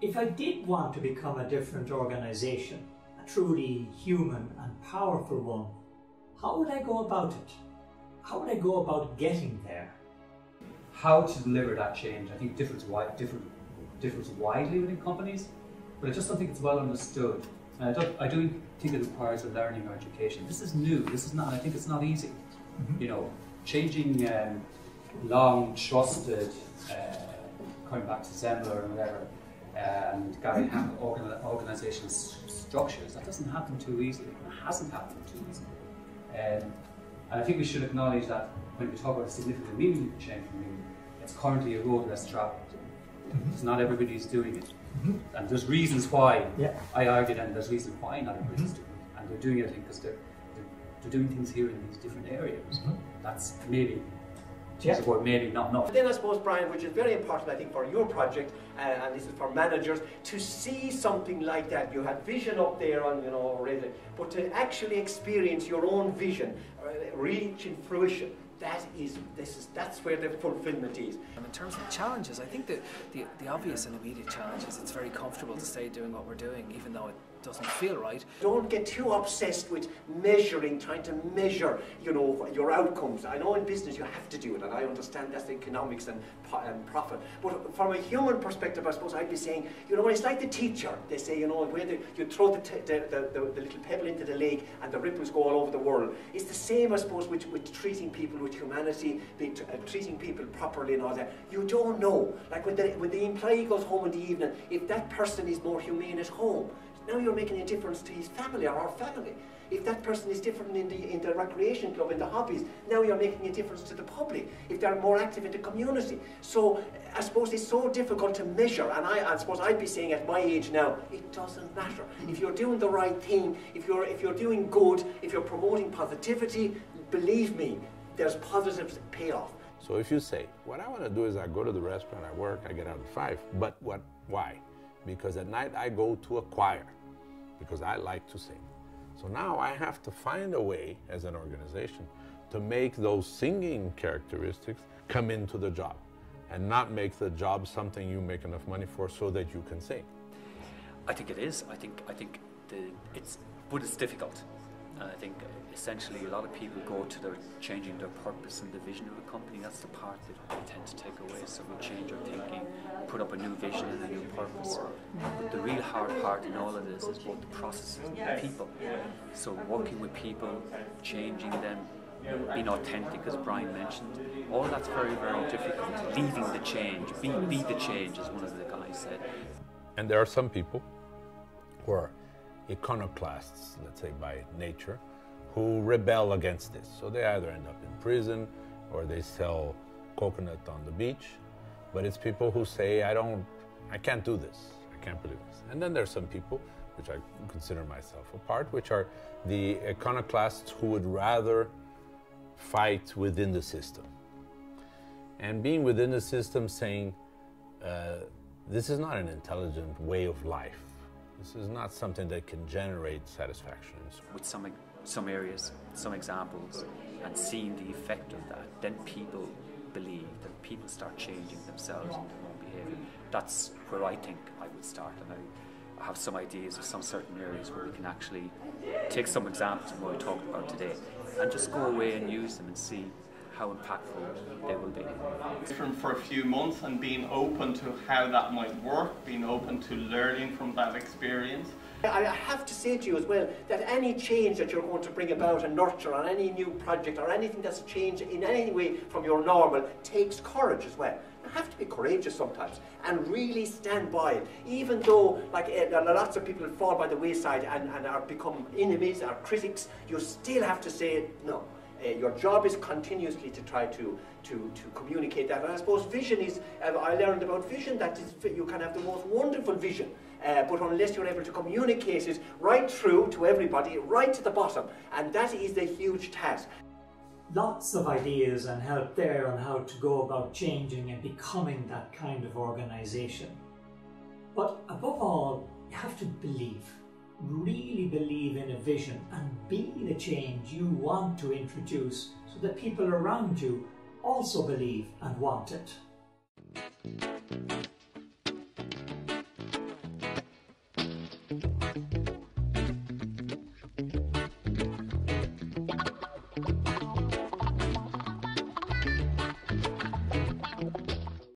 If I did want to become a different organisation, a truly human and powerful one, how would I go about it? How would I go about getting there? How to deliver that change, I think differs widely within companies, but I just don't think it's well understood. And I do think it requires a learning or education. This is new, I think it's not easy. You know, changing long trusted, coming back to Zemmler and whatever, and Gary Hamel organizational structures, that doesn't happen too easily. It hasn't happened too easily. And I think we should acknowledge that when we talk about a significant meaningful change, it's currently a road less travelled. Because not everybody's doing it. And there's reasons why, I argued, and there's reasons why not everybody's doing it. And they're doing it because they're doing things here in these different areas. That's maybe, maybe not enough. Then I suppose, Brian, which is very important I think for your project, and this is for managers, to see something like that. You had vision up there on, you know, already, but to actually experience your own vision, reach in fruition. That's where the fulfillment is. In terms of challenges, I think that the obvious and immediate challenge is it's very comfortable to stay doing what we're doing, even though it doesn't feel right. Don't get too obsessed with measuring, trying to measure, you know, your outcomes. I know in business you have to do it, and I understand that's the economics and profit. But from a human perspective, I suppose I'd be saying, you know, it's like the teacher. They say, you know, where you throw the little pebble into the lake and the ripples go all over the world. It's the same, I suppose, with treating people with humanity, treating people properly and all that. You don't know. Like when the employee goes home in the evening, if that person is more humane at home, now you're making a difference to his family or our family. If that person is different in the recreation club, in the hobbies, now you're making a difference to the public. If they're more active in the community. So I suppose it's so difficult to measure, and I suppose I'd be saying at my age now, it doesn't matter. If you're doing the right thing, if you're doing good, if you're promoting positivity, believe me, there's positive payoff. So if you say, what I want to do is I go to the restaurant, I work, I get out at 5, but why? Because at night I go to a choir, because I like to sing. So now I have to find a way as an organization to make those singing characteristics come into the job and not make the job something you make enough money for so that you can sing. I think it is. I think it's difficult. I think essentially a lot of people go to their changing their purpose and the vision of a company. That's the part that we tend to take away. So we change our thinking, put up a new vision and a new purpose. But the real hard part in all of this is both the processes and the people. So working with people, changing them, being authentic, as Brian mentioned, all that's very, very difficult. Leading the change, be the change, as one of the guys said. And there are some people who are iconoclasts, let's say by nature, who rebel against this. So they either end up in prison or they sell coconut on the beach. But it's people who say, I can't do this, I can't believe this. And then there's some people, which I consider myself a part, which are the iconoclasts who would rather fight within the system. And being within the system saying, this is not an intelligent way of life. This is not something that can generate satisfaction. With some areas, some examples, and seeing the effect of that, then people believe, that people start changing themselves and their own behaviour. That's where I think I would start, and I have some ideas of some certain areas where we can actually take some examples of what we talked about today and just go away and use them and see how impactful they will be. For a few months and being open to how that might work, being open to learning from that experience. I have to say to you as well that any change that you're going to bring about and nurture on any new project or anything that's a change in any way from your normal takes courage as well. You have to be courageous sometimes and really stand by it. Even though lots of people fall by the wayside and are become enemies or critics, you still have to say no. Your job is continuously to try to communicate that. And I suppose vision is, I learned about vision, that is, you can have the most wonderful vision, but unless you're able to communicate it right through to everybody, right to the bottom, and that is the huge task. Lots of ideas and help there on how to go about changing and becoming that kind of organisation. But above all, you have to believe. Really believe in a vision and be the change you want to introduce so that people around you also believe and want it.